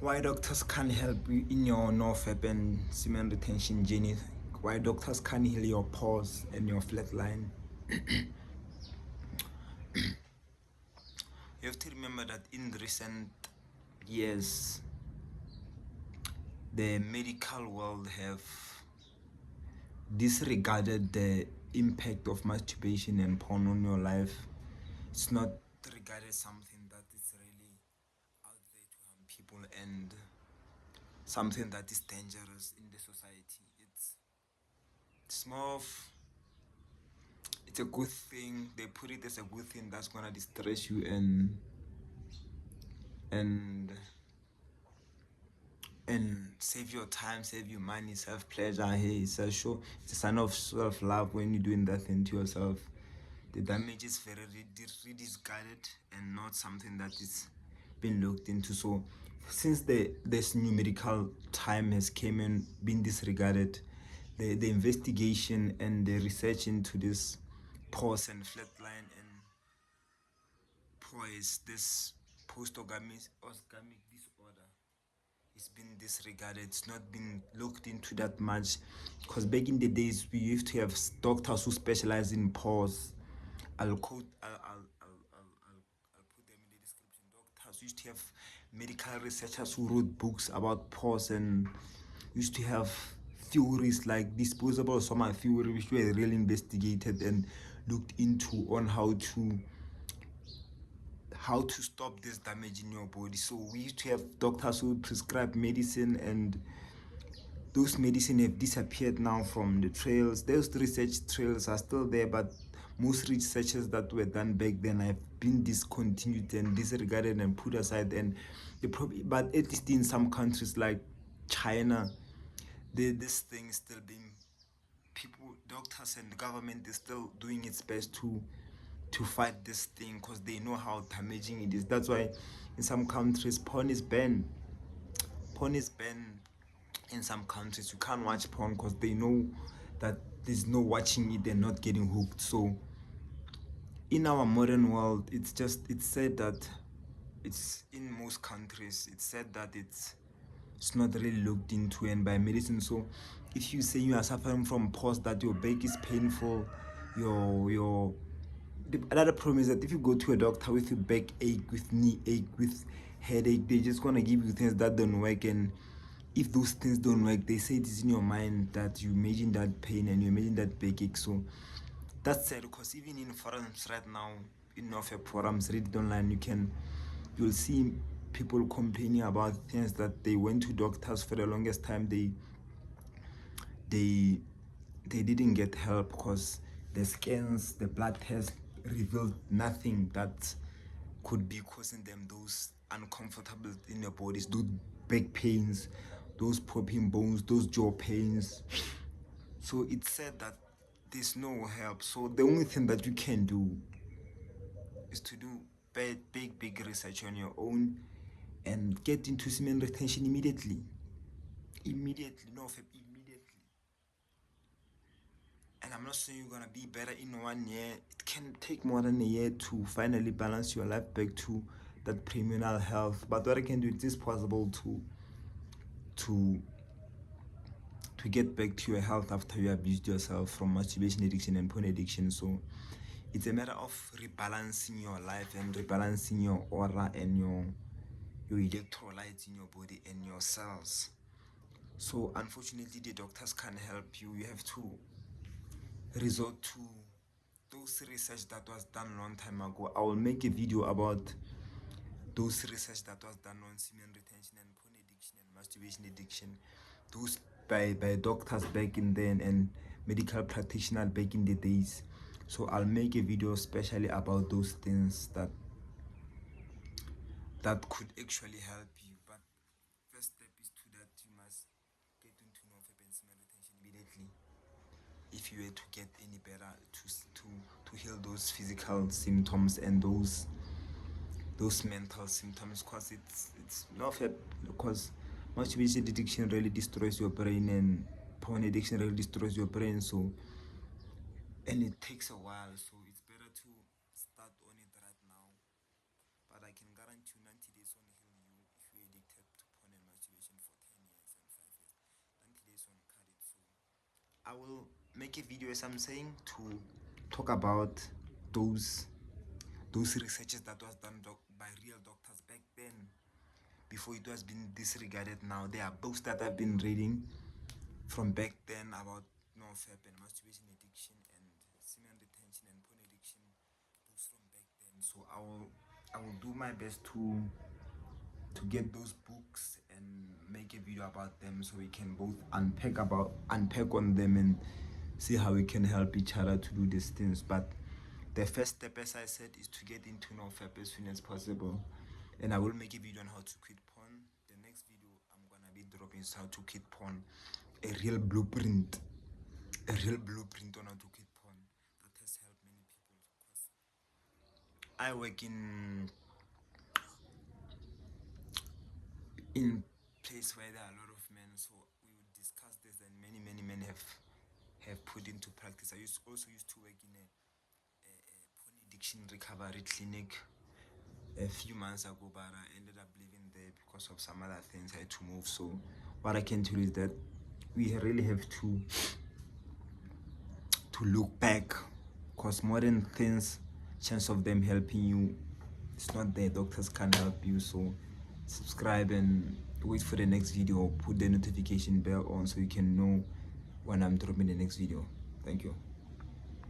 Why doctors can't help you in your nofap and semen retention journey. Why doctors can't heal your PAWS and your flatline. You have to remember that in recent years, the medical world have disregarded the impact of masturbation and porn on your life. It's not regarded something that is really out there to harm people and something that is dangerous in the society. It's more of, it's a good thing. They put it as a good thing that's gonna distress you and save your time, save your money, self pleasure. Hey, it's a show. It's a sign of self love when you're doing that thing to yourself. The damage is very rediscarded and not something that is been looked into. So since this new medical time has came and been disregarded, the investigation and the research into this pause and flatline and PAWS, this post-orgasmic disorder, it's been disregarded. It's not been looked into that much, because back in the days we used to have doctors who specialize in PAWS. I'll quote. I'll put them in the description. Doctors used to have medical researchers who wrote books about PAWS and used to have theories like disposable soma theory, which were really investigated and looked into on how to stop this damage in your body. So we used to have doctors who prescribe medicine, and those medicine have disappeared now from the trails. Those research trails are still there, but most researches that were done back then have been discontinued and disregarded and put aside. And but at least in some countries like China, this thing is still being, people, doctors and the government is still doing its best to fight this thing, because they know how damaging it is. That's why in some countries porn is banned. Porn is banned in some countries. You can't watch porn because they know that there's no watching it and not getting hooked. So in our modern world, it's said that it's in most countries, it's said that it's not really looked into and by medicine. So if you say you are suffering from PAWS, that your back is painful, your the another problem is that if you go to a doctor with your back ache, with knee ache, with headache, they're just gonna give you things that don't work. And if those things don't work, they say it is in your mind that you imagine that pain and you imagine that backache. So that's sad, because even in forums right now, in nofap forums, read it online, you'll see people complaining about things that they went to doctors for the longest time. They didn't get help because the scans, the blood tests revealed nothing that could be causing them those uncomfortable in their bodies, those back pains, those popping bones, those jaw pains. So it said that there's no help. So the only thing that you can do is to do big research on your own and get into semen retention immediately. No, immediately. And I'm not saying you're gonna be better in 1 year. It can take more than a year to finally balance your life back to that premunal health. But what I can do, it is possible to get back to your health after you abused yourself from masturbation addiction and porn addiction. So it's a matter of rebalancing your life and rebalancing your aura and your electrolytes in your body and your cells. So unfortunately, the doctors can't help you. You have to resort to those research that was done a long time ago. I will make a video about those research that was done on semen retention and porn addiction and masturbation addiction, those by doctors back in then and medical practitioners back in the days. So I'll make a video especially about those things that could actually help you. But first step is to that you must get into nofap and semen retention immediately if you were to get any better to heal those physical symptoms and those mental symptoms, because it's nofap, because masturbation addiction really destroys your brain and porn addiction really destroys your brain. So, and it takes a while, so it's better to start on it right now. But I can guarantee you 90 days won't heal you if you're addicted to porn and I will make a video, as I'm saying, to talk about those researches that was done by real doctors back then, before it was been disregarded. Now there are books that I've been reading from back then about nofap and masturbation addiction and semen retention and porn addiction, books from back then. So I will do my best to get those books and make a video about them, so we can both unpack on them and see how we can help each other to do these things. But the first step, as I said, is to get into nofap as soon as possible. And I will make a video on how to quit porn. The next video I'm gonna be dropping is how to quit porn, a real blueprint on how to quit porn that has helped many people. Because I work in place where there are a lot of men, so we would discuss this, and many men have put into practice. I also used to work in a porn addiction recovery clinic a few months ago, but I ended up leaving there because of some other things. I had to move. So what I can tell you is that we really have to look back, because modern things, chance of them helping you, it's not there. Doctors can't help you. So subscribe and wait for the next video. Put the notification bell on so you can know when I'm dropping the next video. Thank you.